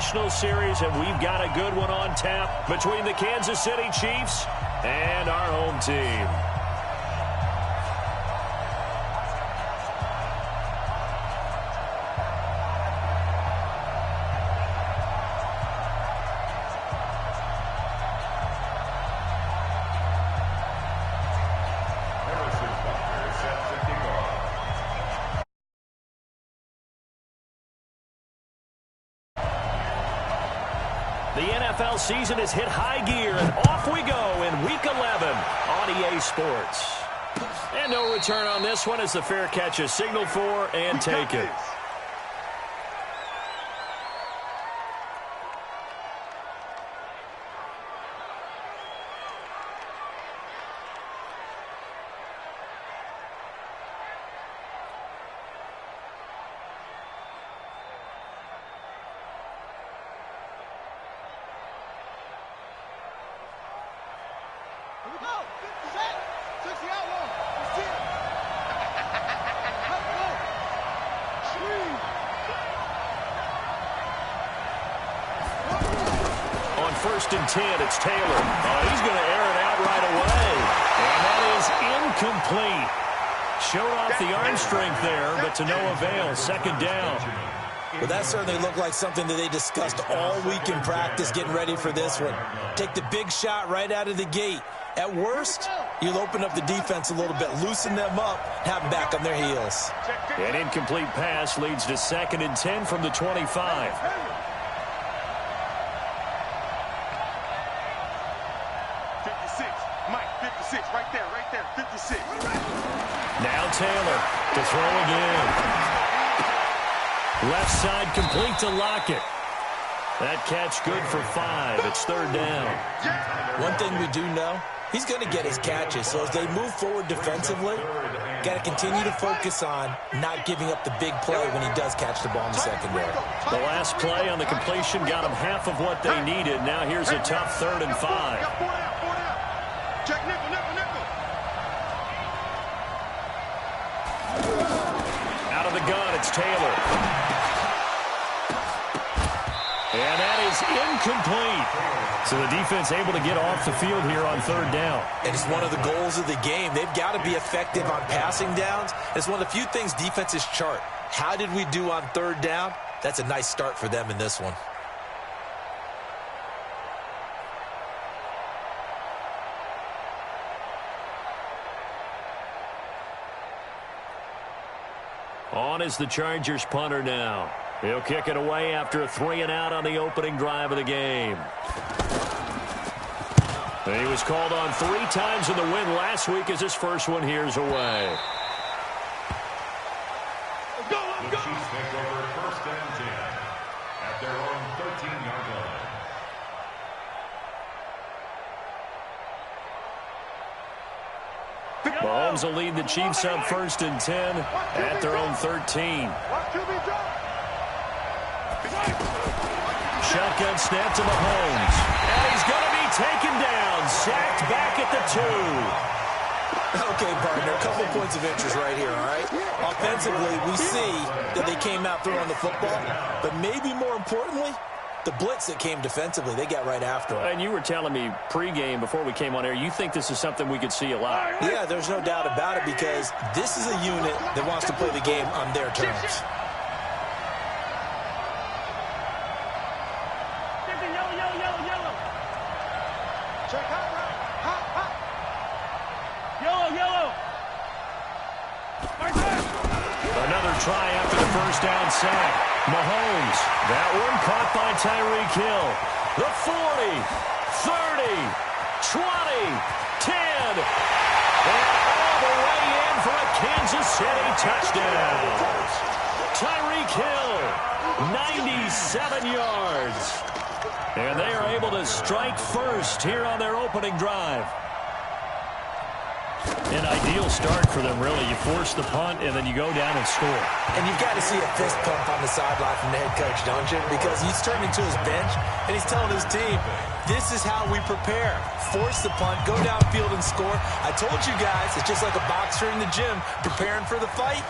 divisional series, and we've got a good one on tap between the Kansas City Chiefs and our home team. The NFL season has hit high gear, and off we go in Week 11 on EA Sports. And no return on this one as the fair catch is signaled for and taken. First and 10, it's Taylor. Oh, he's going to air it out right away. And that is incomplete. Showed off the arm strength there, but to no avail. Second down. Well, that certainly looked like something that they discussed all week in practice, getting ready for this one. Take the big shot right out of the gate. At worst, you'll open up the defense a little bit, loosen them up, have them back on their heels. An incomplete pass leads to second and 10 from the 25. 56, right there, 56. Now Taylor to throw again. Left side complete to Lockett. That catch good for 5. It's third down. One thing we do know, he's going to get his catches. So as they move forward defensively, got to continue to focus on not giving up the big play when he does catch the ball in the secondary. The last play on the completion got them half of what they needed. Now here's a tough third and 5. Check nickel, nickel, nickel. Out of the gun, it's Taylor. And that is incomplete. So the defense able to get off the field here on third down. And it's one of the goals of the game. They've got to be effective on passing downs. It's one of the few things defenses chart. How did we do on third down? That's a nice start for them in this one. On is the Chargers punter now. He'll kick it away after a 3-and-out on the opening drive of the game. He was called on 3 times in the win last week as his first one here's away. Let's go, let's go. The Chiefs take over first and 10 at their own 13-yard line. Mahomes will lead the Chiefs up first and 10 at their own 13. Shotgun snap to Mahomes. And he's going to be taken down. Sacked back at the 2. Okay, partner, a couple points of interest right here, all right? Offensively, we see that they came out throwing the football, but maybe more importantly, the blitz that came defensively, they got right after it. And you were telling me pregame before we came on air, you think this is something we could see a lot. Yeah, there's no doubt about it because this is a unit that wants to play the game on their terms. Another try after the first down sack. Mahomes, that one caught by Tyreek Hill. The 40, 30, 20, 10, and all the way in for a Kansas City touchdown. Tyreek Hill, 97 yards. And they are able to strike first here on their opening drive. An ideal start for them, really. You force the punt, and then you go down and score. And you've got to see a fist pump on the sideline from the head coach, don't you? Because he's turning to his bench, and he's telling his team, this is how we prepare. Force the punt, go downfield and score. I told you guys, it's just like a boxer in the gym preparing for the fight.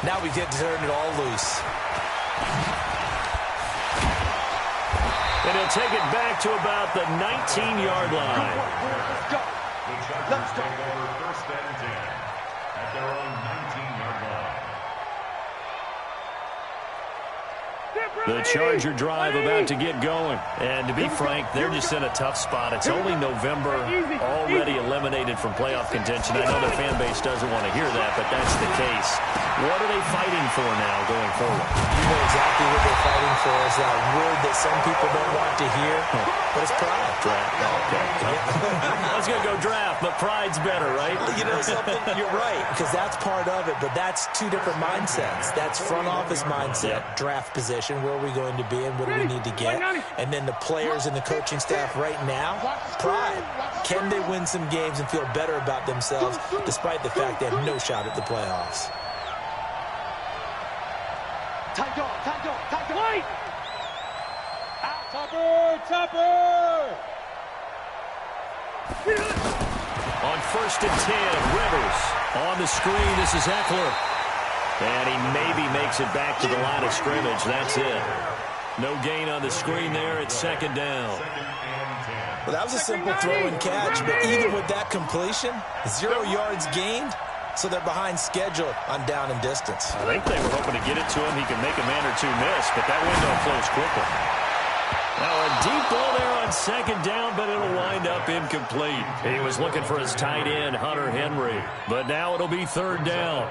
Now we get to turn it all loose. And he'll take it back to about the 19-yard line. The Chargers take over first and 10 at their own 19-yard line. The Charger drive about to get going. And to be frank, they're just in a tough spot. It's only November, already eliminated from playoff contention. I know the fan base doesn't want to hear that, but that's the case. What are they fighting for now going forward? You know exactly what they're fighting for. Is that word that some people don't want to hear, but it's pride. Draft. Okay. I was going to go draft, but pride's better, right? You know something? You're right, because that's part of it, but that's two different mindsets. That's front office mindset, draft position, where are we going to be and what do we need to get? And then the players and the coaching staff right now, pride. Can they win some games and feel better about themselves despite the fact they have no shot at the playoffs? Wait! Topper! On first and 10, Rivers on the screen. This is Eckler. And he maybe makes it back to the line of scrimmage. That's it. No gain on the screen there. It's second down. Well, that was a simple throw and catch, but even with that completion, 0 yards gained, so they're behind schedule on down and distance. I think they were hoping to get it to him. He can make a man or two miss, but that window closed quickly. Now a deep ball there on second down, but it'll wind up incomplete. He was looking for his tight end, Hunter Henry, but now it'll be third down.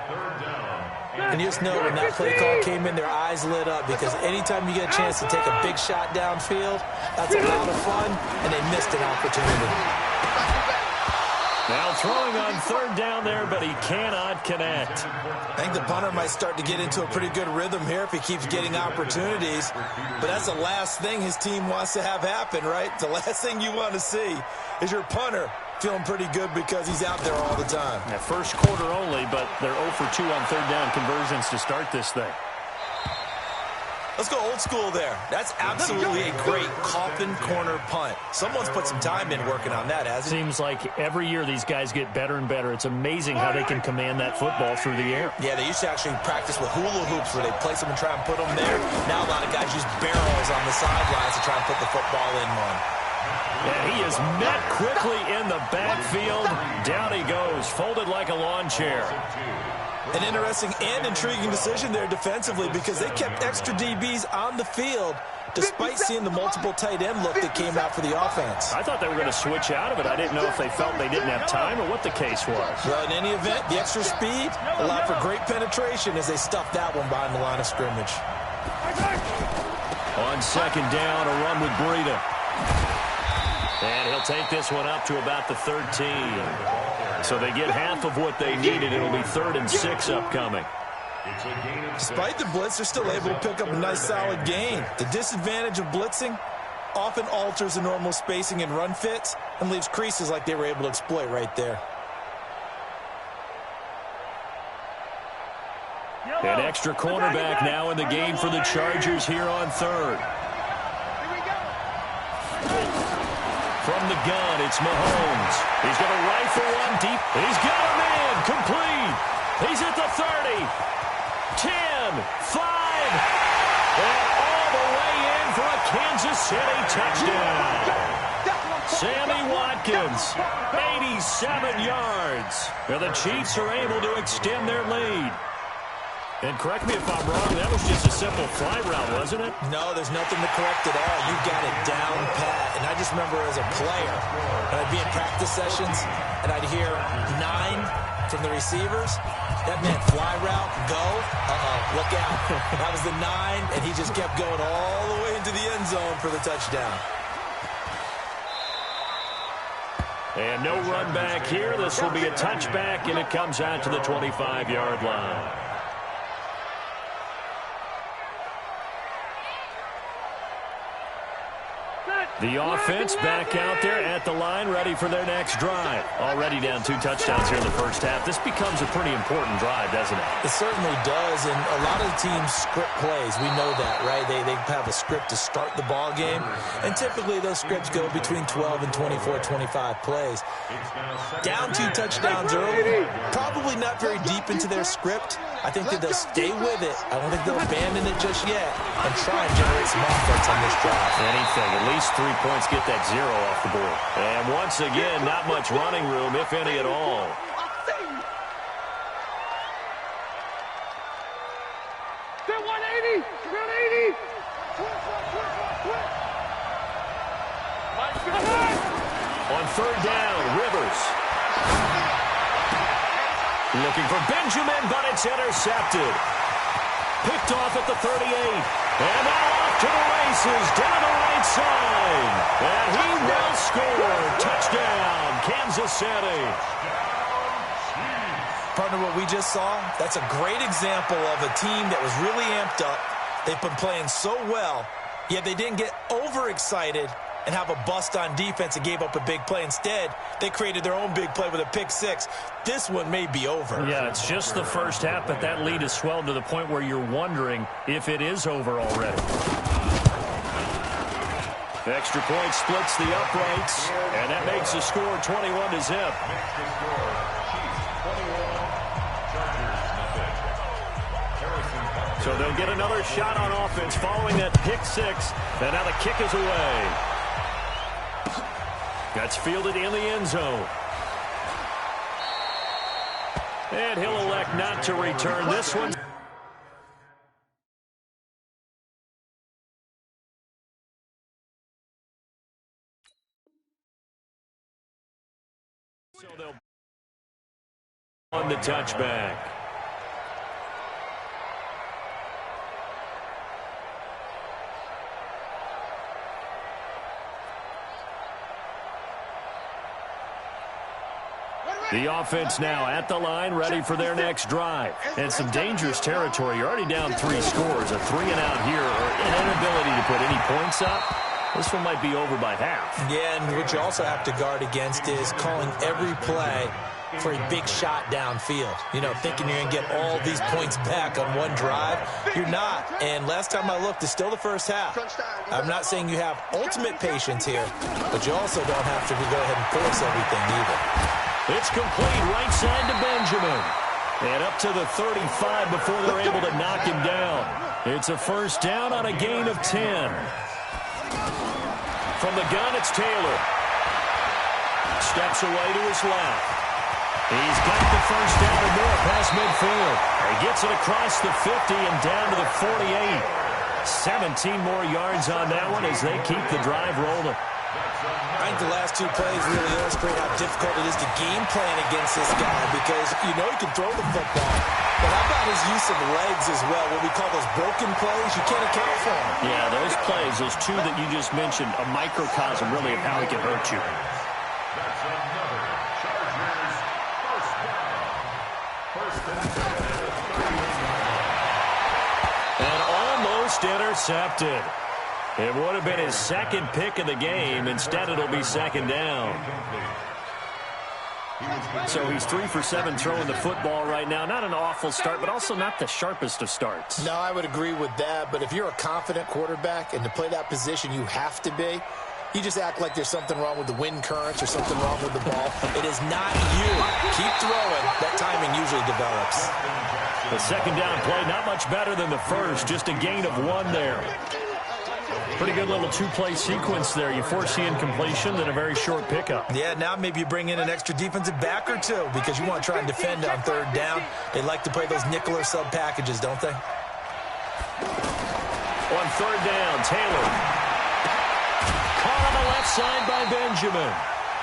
And you just know when that play call came in, their eyes lit up, because anytime you get a chance to take a big shot downfield, that's a lot of fun, and they missed an opportunity. Now throwing on third down there, but he cannot connect. I think the punter might start to get into a pretty good rhythm here if he keeps getting opportunities. But that's the last thing his team wants to have happen, right? The last thing you want to see is your punter feeling pretty good because he's out there all the time. That first quarter only, but they're 0 for 2 on third down conversions to start this thing. Let's go old school there. That's absolutely a great coffin corner punt. Someone's put some time in working on that, hasn't he? Seems like every year these guys get better and better. It's amazing how they can command that football through the air. Yeah, they used to actually practice with hula hoops where they place them and try and put them there. Now a lot of guys use barrels on the sidelines to try and put the football in one. And he is met quickly in the backfield. Down he goes, folded like a lawn chair. An interesting and intriguing decision there defensively, because they kept extra DBs on the field despite seeing the multiple tight end look that came out for the offense. I thought they were going to switch out of it. I didn't know if they felt they didn't have time or what the case was. Well, in any event, the extra speed allowed for great penetration as they stuffed that one behind the line of scrimmage. On second down, a run with Breida. And he'll take this one up to about the 13. So they get half of what they needed. It'll be 3rd and 6 upcoming. Despite the blitz, they're still able to pick up a nice solid gain. The disadvantage of blitzing often alters the normal spacing and run fits and leaves creases like they were able to exploit right there. An extra cornerback now in the game for the Chargers here on third. From the gun, it's Mahomes. He's going to rifle one deep. He's got him in. Complete. He's at the 30. 10. 5. And all the way in for a Kansas City touchdown. Sammy Watkins, 87 yards. Now the Chiefs are able to extend their lead. And correct me if I'm wrong, that was just a simple fly route, wasn't it? No, there's nothing to correct at all. You got it down pat. And I just remember as a player, and I'd be in practice sessions, and I'd hear 9 from the receivers. That meant fly route, go. Look out. That was the 9, and he just kept going all the way into the end zone for the touchdown. And no run back here. This will be a touchback, and it comes out to the 25-yard line. The offense back out there at the line, ready for their next drive. Already down 2 touchdowns here in the first half. This becomes a pretty important drive, doesn't it? It certainly does, and a lot of the teams script plays. We know that, right? They have a script to start the ball game, and typically those scripts go between 12 and 24, 25 plays. Down 2 touchdowns early, probably not very deep into their script. I think that they'll stay with it. I don't think they'll abandon it just yet and try and generate some offense on this drive. Anything, at least 3 points, get that 0 off the board. And once again, not much running room, if any at all. They're 180. They're 180. On 3rd down, Rivers. Looking for Benjamin, but it's intercepted. Picked off at the 38. And now off to the races, down the right side. And he will score. Touchdown, Kansas City. Partner, what we just saw, that's a great example of a team that was really amped up. They've been playing so well, yet they didn't get overexcited and have a bust on defense and gave up a big play. Instead, they created their own big play with a pick 6. This one may be over. Yeah, it's just the first half, but that lead has swelled to the point where you're wondering if it is over already. The extra point splits the uprights, and that makes the score 21-0. So they'll get another shot on offense following that pick 6, and now the kick is away. That's fielded in the end zone. And he'll elect not to return this one. So they'll on the touchback. The offense now at the line, ready for their next drive. And some dangerous territory. You're already down 3 scores. A 3-and-out here, or an inability to put any points up. This one might be over by half. Yeah, and what you also have to guard against is calling every play for a big shot downfield. You know, thinking you're going to get all these points back on one drive. You're not. And last time I looked, it's still the first half. I'm not saying you have ultimate patience here, but you also don't have to go ahead and force everything either. It's complete right side to Benjamin. And up to the 35 before they're able to knock him down. It's a first down on a gain of 10. From the gun, it's Taylor. Steps away to his left. He's got the first down and more past midfield. He gets it across the 50 and down to the 48. 17 more yards on that one as they keep the drive rolling. I think the last 2 plays really illustrate how difficult it is to game plan against this guy because you know he can throw the football, but how about his use of legs as well? What we call those broken plays, you can't account for them. Yeah, those plays, those 2 that you just mentioned, a microcosm really of how he can hurt you. That's another Chargers first down. First and 10. And almost intercepted. It would have been his second pick of the game. Instead, it'll be second down. So he's 3 for 7 throwing the football right now. Not an awful start, but also not the sharpest of starts. No, I would agree with that. But if you're a confident quarterback and to play that position, you have to be. You just act like there's something wrong with the wind currents or something wrong with the ball. It is not you. Keep throwing. That timing usually develops. The second down play, not much better than the first. Just a gain of 1 there. Pretty good little 2-play sequence there. You force the incompletion, then a very short pickup. Yeah, now maybe you bring in an extra defensive back or 2 because you want to try and defend on 3rd down. They like to play those nickel or sub packages, don't they? On 3rd down, Taylor. Caught on the left side by Benjamin.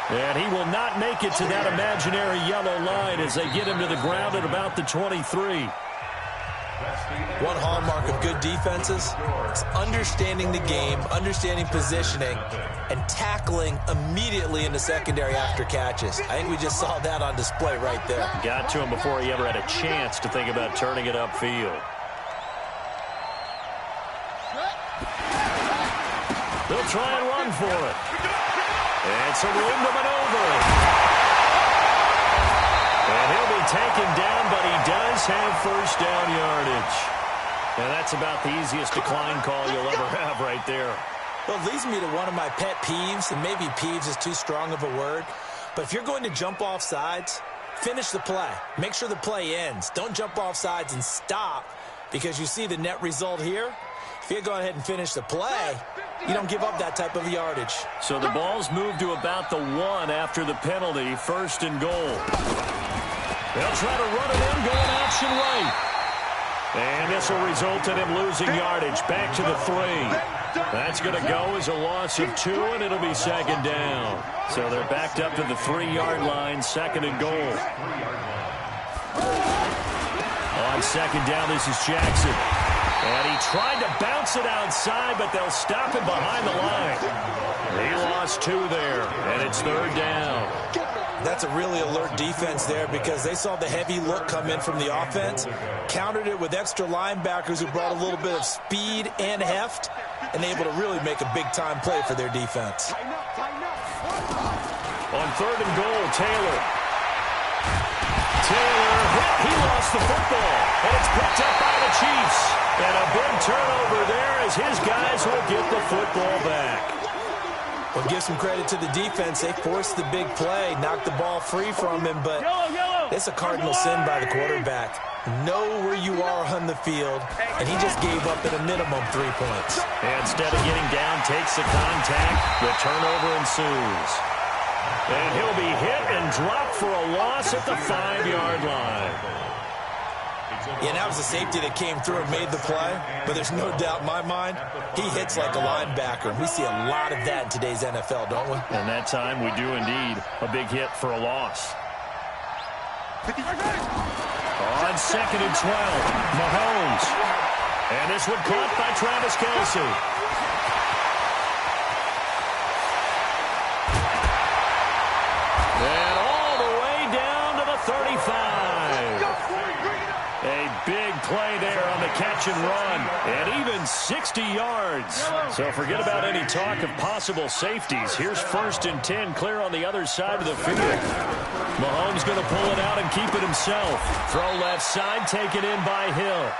And he will not make it to that imaginary yellow line as they get him to the ground at about the 23. One hallmark of good defenses is understanding the game, understanding positioning, and tackling immediately in the secondary after catches. I think we just saw that on display right there. Got to him before he ever had a chance to think about turning it upfield. They'll try and run for it. It's a room to maneuver. And he'll be taken down, but he does have first down yardage. And that's about the easiest decline call you'll ever have right there. Well, it leads me to one of my pet peeves, and maybe peeves is too strong of a word. But if you're going to jump off sides, finish the play. Make sure the play ends. Don't jump off sides and stop because you see the net result here. If you go ahead and finish the play, you don't give up that type of yardage. So the ball's moved to about the 1 after the penalty, first and goal. They'll try to run it in, going option right. And this will result in him losing yardage. Back to the 3. That's going to go as a loss of 2, and it'll be second down. So they're backed up to the 3-yard line, second and goal. On second down, this is Jackson. And he tried to bounce it outside, but they'll stop him behind the line. He lost 2 there, and it's third down. That's a really alert defense there because they saw the heavy look come in from the offense, countered it with extra linebackers who brought a little bit of speed and heft, and able to really make a big-time play for their defense. On third and goal, Taylor hit. He lost the football, and it's picked up by the Chiefs. And a big turnover there as his guys will get the football back. Well, give some credit to the defense. They forced the big play, knocked the ball free from him, but it's a cardinal sin by the quarterback. Know where you are on the field, and he just gave up at a minimum 3 points. And instead of getting down, takes the contact. The turnover ensues. And he'll be hit and dropped for a loss at the 5-yard line. Yeah, that was a safety that came through and made the play, but there's no doubt in my mind, he hits like a linebacker. We see a lot of that in today's NFL, don't we? And that time we do indeed. A big hit for a loss. On second and 12, Mahomes. And this one caught by Travis Kelce. And all the way down to the 35. A big play there on the catch and run. And even 60 yards. So forget about any talk of possible safeties. Here's first and 10 clear on the other side of the field. Mahomes going to pull it out and keep it himself. Throw left side, taken in by Hill.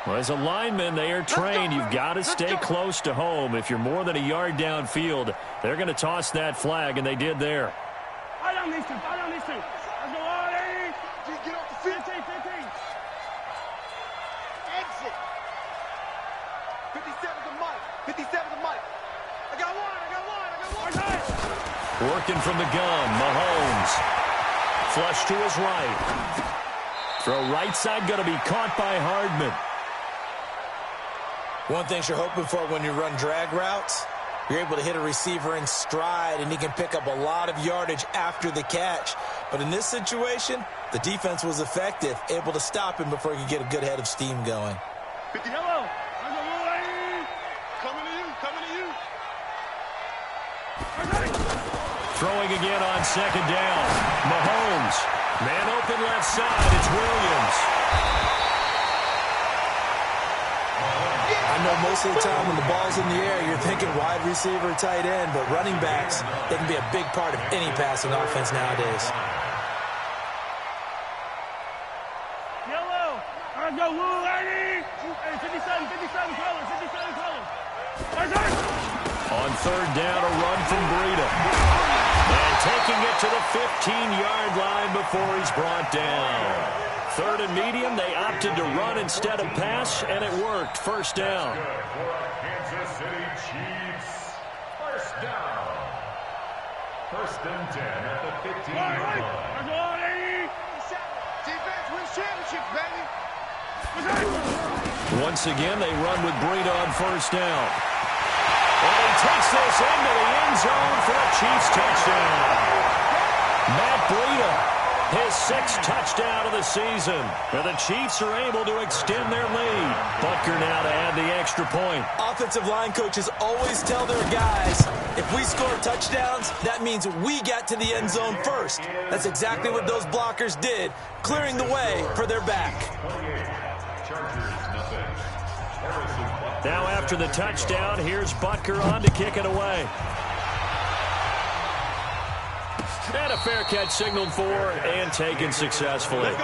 Well, as a lineman, they are trained. You've got to stay close to home. If you're more than a yard downfield, they're going to toss that flag, and they did there. Let's go, Artie. Get off the field. 15. Exit. 57 to Mike. I got one. Working from the gun, Mahomes. Flush to his right. Throw right side, going to be caught by Hardman. One thing you're hoping for when you run drag routes, you're able to hit a receiver in stride, and he can pick up a lot of yardage after the catch. But in this situation, the defense was effective, able to stop him before he could get a good head of steam going. 50 yellow. Coming to you. Throwing again on second down. Mahomes. Man open left side. It's Williams. I know most of the time when the ball's in the air, you're thinking wide receiver, tight end, but running backs, they can be a big part of any passing offense nowadays. Yellow. I go, Lou, Artie. 57 colors. On third down, a run from Breida. And taking it to the 15-yard line before he's brought down. Third and medium, they opted to run instead of pass, and it worked. First down. Kansas City Chiefs. First down. First and 10 at the 15-yard line. Defense wins championship, baby. Once again, they run with Breida on first down. And he takes this into the end zone for a Chiefs touchdown. Matt Breida, his 6th touchdown of the season. And the Chiefs are able to extend their lead. Butker now to add the extra point. Offensive line coaches always tell their guys, if we score touchdowns, that means we got to the end zone first. That's exactly what those blockers did, clearing the way for their back. Now after the touchdown, here's Butker on to kick it away. And a fair catch signaled for and taken successfully. The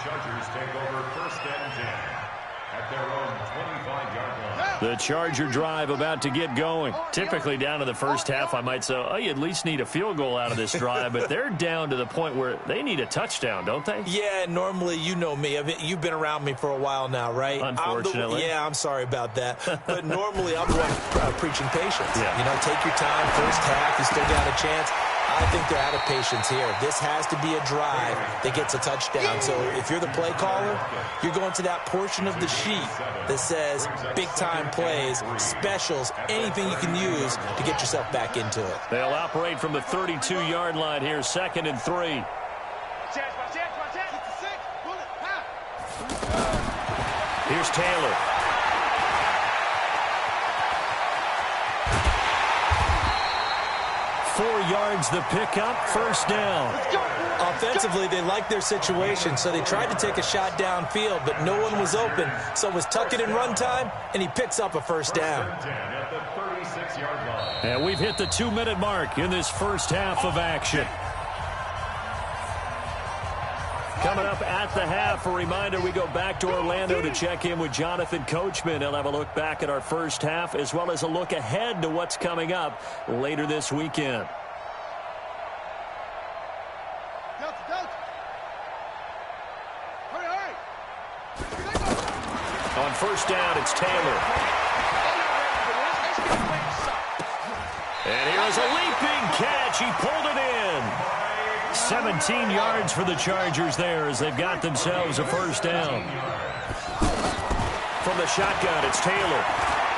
Chargers take over 1st and 10 at their own 25-yard line. The Charger drive about to get going. Typically down to the first half, I might say, oh, you at least need a field goal out of this drive, but they're down to the point where they need a touchdown, don't they? Yeah, normally, you know me. You've been around me for a while now, right? Unfortunately. I'm sorry about that. But normally, I'm the one preaching patience. Yeah. You know, take your time, first half, you still got a chance. I think they're out of patience here. This has to be a drive that gets a touchdown. So if you're the play caller, you're going to that portion of the sheet that says big-time plays, specials, anything you can use to get yourself back into it. They'll operate from the 32-yard line here, 2nd and 3. Here's Taylor. Yards the pickup, first down. Offensively, they like their situation, so they tried to take a shot downfield, but no one was open. So it was tuck it in run time, and he picks up a first down. And we've hit the 2-minute mark in this first half of action. Coming up at the half, a reminder, we go back to Orlando to check in with Jonathan Coachman. He'll have a look back at our first half, as well as a look ahead to what's coming up later this weekend. On first down, it's Taylor. And here's a leaping catch. He pulled it in. 17 yards for the Chargers there as they've got themselves a first down. From the shotgun, it's Taylor.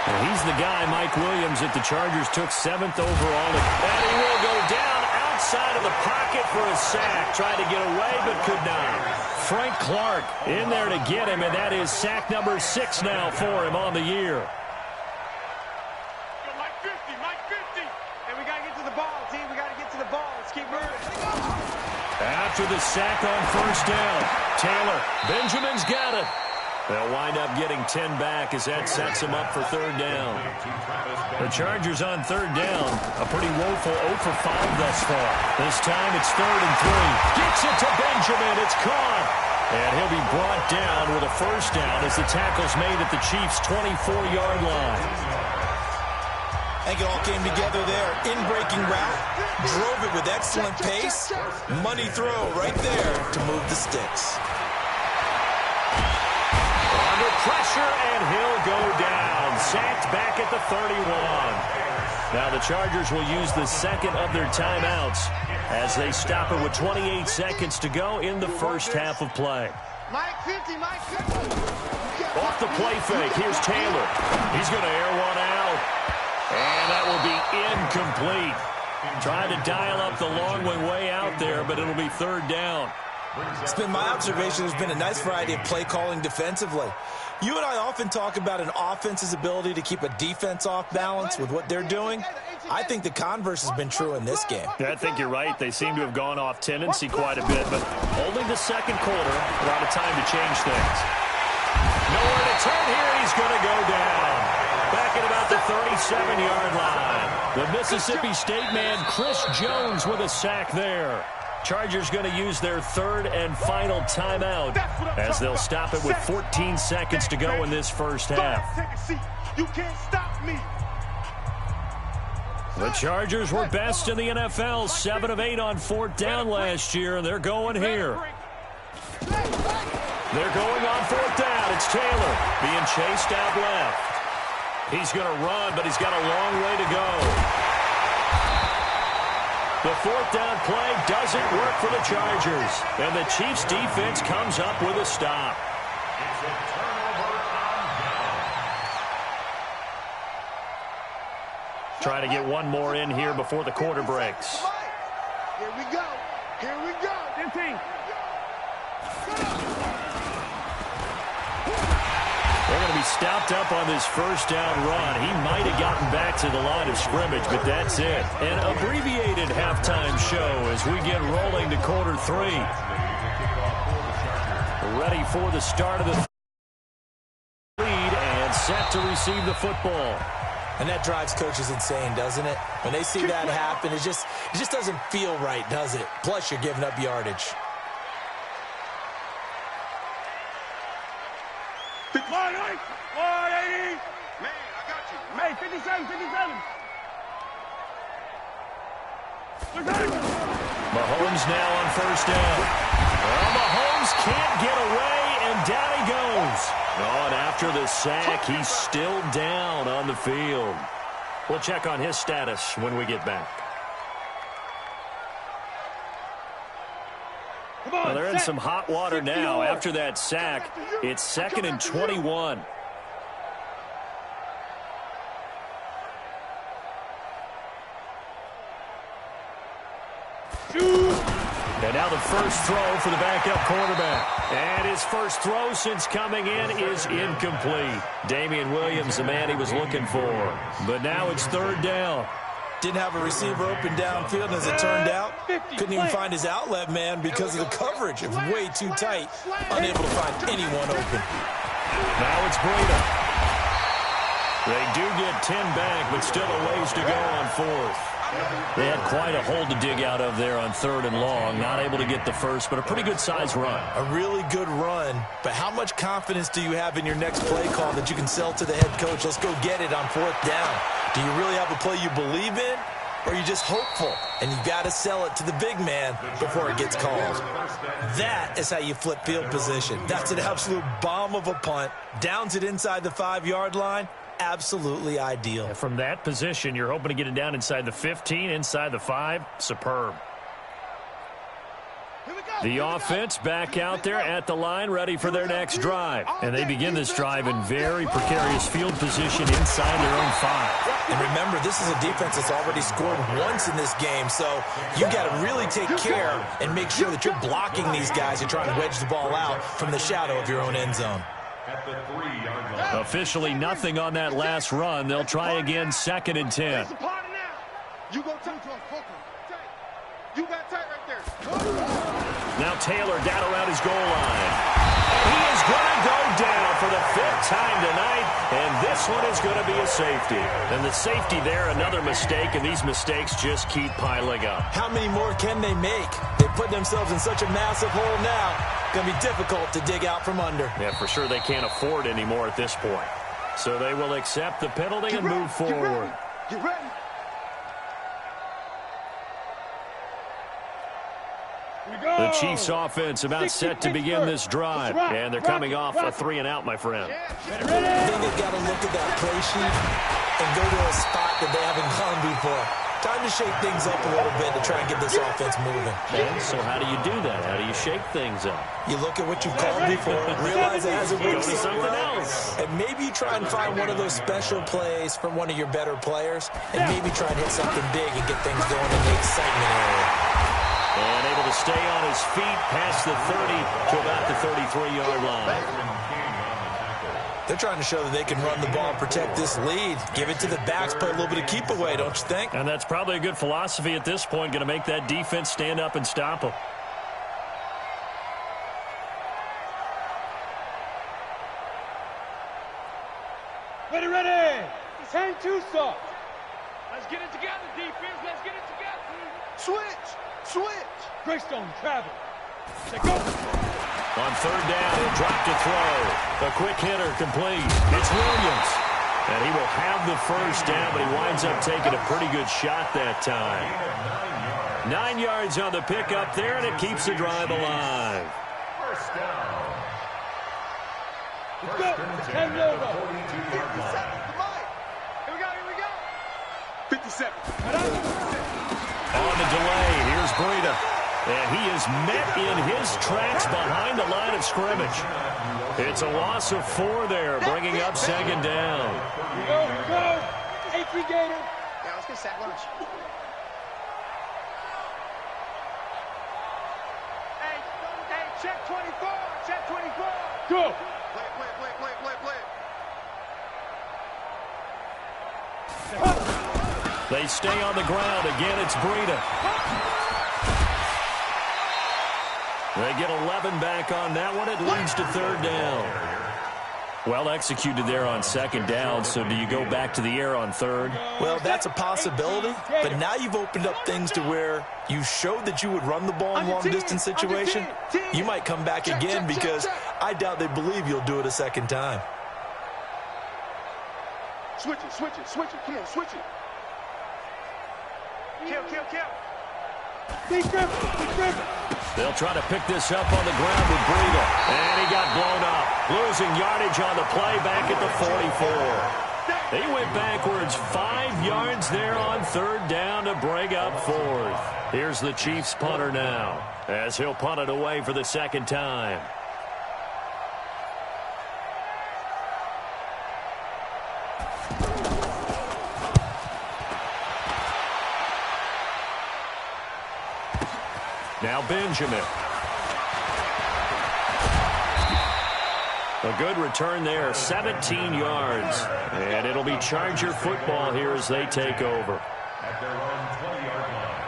And he's the guy, Mike Williams, that the Chargers took 7th overall. And he will go down outside of the pocket for a sack. Tried to get away, but could not. Frank Clark in there to get him, and that is sack number 6 now for him on the year. Mike 50. And we got to get to the ball, team. We got to get to the ball. Let's keep moving. After the sack on first down, Taylor, Benjamin's got it. They'll wind up getting 10 back as that sets them up for third down. The Chargers on third down, a pretty woeful 0 for 5 thus far. This time it's 3rd and 3. Gets it to Benjamin. It's caught. And he'll be brought down with a first down as the tackle's made at the Chiefs' 24-yard line. I think it all came together there. In-breaking route, drove it with excellent pace. Money throw right there to move the sticks. Under pressure, and he'll go down. Sacked back at the 31. Now the Chargers will use the second of their timeouts as they stop it with 28 seconds to go in the first half of play. Mike 50. Off the play fake, here's Taylor. He's going to air one out. And that will be incomplete. Trying to dial up the long way out there, but it'll be third down. It's been my observation there's been a nice variety of play calling defensively. You and I often talk about an offense's ability to keep a defense off balance with what they're doing. I think the converse has been true in this game. I think you're right. They seem to have gone off tendency quite a bit, but only the second quarter, a lot of time to change things. Nowhere to turn here. He's going to go down. Back at about the 37-yard line. The Mississippi State man, Chris Jones, with a sack there. Chargers going to use their third and final timeout as they'll stop it with 14 seconds to go in this first half. You can't stop me. The Chargers were best in the NFL, 7 of 8 on 4th down last year, and they're going here. They're going on 4th down. It's Taylor being chased out left. He's going to run, but he's got a long way to go. The 4th down play doesn't work for the Chargers, and the Chiefs' defense comes up with a stop. It's a turnover on down. Trying to get one more in here before the quarter breaks. Here we go. 15. They're going to be stopped up on this first down run. He might have gotten back to the line of scrimmage, but that's it. An abbreviated halftime show as we get rolling to quarter 3. ready for the start of the lead and set to receive the football. And that drives coaches insane, doesn't it? When they see that happen, it just doesn't feel right, does it? Plus, you're giving up yardage. Hey, 57, 57. Mahomes now on first down. Well, Mahomes can't get away, and down he goes. Oh, and after the sack, he's still down on the field. We'll check on his status when we get back. Well, they're in some hot water now. After that sack, it's 2nd and 21. And now the first throw for the backup quarterback. And his first throw since coming in is incomplete. Damian Williams, the man he was looking for. But now it's 3rd down. Didn't have a receiver open downfield, and as it turned out, couldn't even find his outlet man because of the coverage. It was way too tight. Unable to find anyone open. Now it's Breida. They do get 10 back, but still a ways to go on 4th. They had quite a hole to dig out of there on 3rd and long. Not able to get the first, but a pretty good-sized run. A really good run, but how much confidence do you have in your next play call that you can sell to the head coach? Let's go get it on 4th down. Do you really have a play you believe in, or are you just hopeful? And you got to sell it to the big man before it gets called. That is how you flip field position. That's an absolute bomb of a punt. Downs it inside the 5-yard line. Absolutely ideal. From that position, you're hoping to get it down inside the 15, inside the 5. Superb. The offense back out there at the line, ready for their next drive. And they begin this drive in very precarious field position inside their own 5. And remember, this is a defense that's already scored once in this game, so you got to really take care and make sure that you're blocking these guys and trying to wedge the ball out from the shadow of your own end zone. At the 3-yard line. Officially nothing on that last run. They'll try again, 2nd and 10. You go tight. You got tight right there. Now Taylor down around his goal line. He is going to go down for the 5th time tonight, and this one is going to be a safety. And the safety there, another mistake, and these mistakes just keep piling up. How many more can they make? They put themselves in such a massive hole now. Going to be difficult to dig out from under. Yeah, for sure they can't afford any more at this point. So they will accept the penalty and move forward. Get ready. The Chiefs offense about set to begin this drive. And they're coming off a 3-and-out, my friend. I think they've got to look at that play sheet and go to a spot that they haven't gone before. Time to shake things up a little bit to try and get this offense moving. And so how do you do that? How do you shake things up? You look at what you've called before, realize it hasn't worked Go to so something well, else. and maybe you try and find one of those special plays from one of your better players, and maybe try and hit something big and get things going in the excitement area. And able to stay on his feet past the 30 to about the 33-yard line. They're trying to show that they can run the ball and protect this lead. Give it to the backs, play a little bit of keep away, don't you think? And that's probably a good philosophy at this point, going to make that defense stand up and stop them. Ready. 10-2 soft. Let's get it together, defense. Let's get it together. Switch. Greystone, travel. Say go. On 3rd down, he'll drop to throw. A quick hitter complete. It's Williams. And he will have the first down, but he winds up taking a pretty good shot that time. 9 yards on the pickup there, and it keeps the drive alive. First down. Let's go. 10 logo. 57. On the delay, here's Breida. And he is met in his tracks behind the line of scrimmage. It's a loss of 4 there, bringing up 2nd down. Here we go. 8-3 Gator. Yeah, let's get sack lunch. Hey, check 24. Check 24. Go. Play. They stay on the ground. Again, it's Breida. They get 11 back on that one. It leads to third down. Well executed there on second down, so do you go back to the air on third? Well, that's a possibility, but now you've opened up things to where you showed that you would run the ball in long-distance situation. You might come back again because I doubt they believe you'll do it a second time. Switch it, switch it, switch it. Come on, switch it. Kill, kill, kill. Big Griffin. They'll try to pick this up on the ground with Breida. And he got blown up. Losing yardage on the play back at the 44. They went backwards 5 yards there on third down to bring up fourth. Here's the Chiefs punter now as he'll punt it away for the second time. Now Benjamin. A good return there, 17 yards. And it'll be Charger football here as they take over. At their own 20-yard line.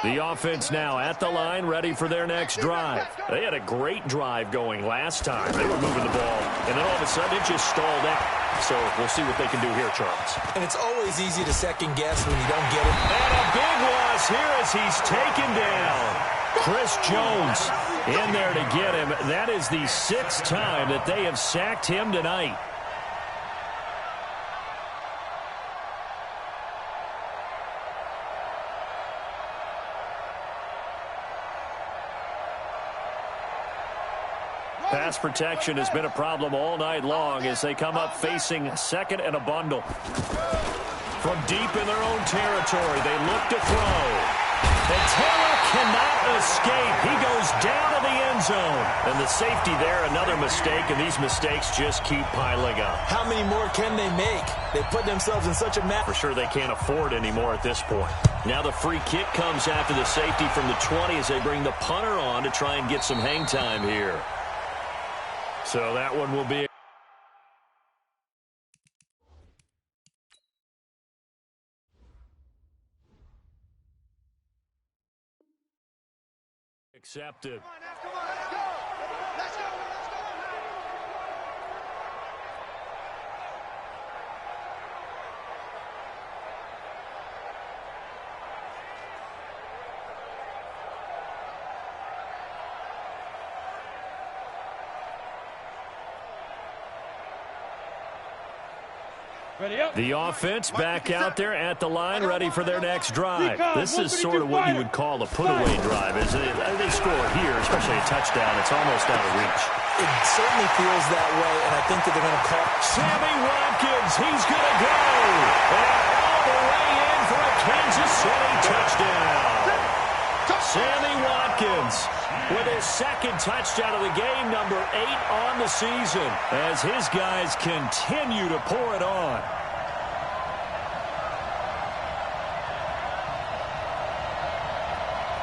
The offense now at the line, ready for their next drive. They had a great drive going last time. They were moving the ball, and then all of a sudden it just stalled out. So we'll see what they can do here, Charles. And it's always easy to second guess when you don't get it. And a big loss here as he's taken down. Chris Jones in there to get him. That is the 6th time that they have sacked him tonight. Pass protection has been a problem all night long as they come up facing second and a bundle. From deep in their own territory, they look to throw. And Taylor cannot escape. He goes down to the end zone. And the safety there, another mistake, and these mistakes just keep piling up. How many more can they make? They put themselves in such a mess. For sure they can't afford anymore at this point. Now the free kick comes after the safety from the 20 as they bring the punter on to try and get some hang time here. So that one will be accepted. Come on, let's go. Let's go. The offense back out there at the line, ready for their next drive. This is sort of what you would call a put-away drive, isn't it? They score here, especially a touchdown. It's almost out of reach. It certainly feels that way, and I think that they're going to call. Sammy Watkins, he's going to go. And all the way in for a Kansas City touchdown. Sammy Watkins with his second touchdown of the game, number 8 on the season, as his guys continue to pour it on.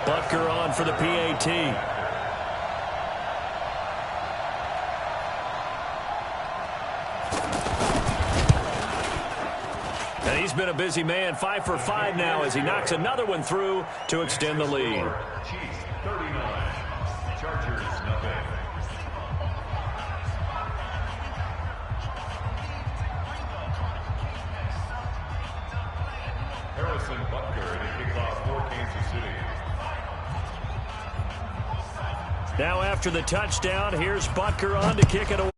Butker on for the PAT. And he's been a busy man, 5 for 5 now as he knocks another one through to extend the lead. Chiefs 39, Chargers nothing. Harrison Butker to kick off for Kansas City. Now after the touchdown, here's Butker on to kick it away.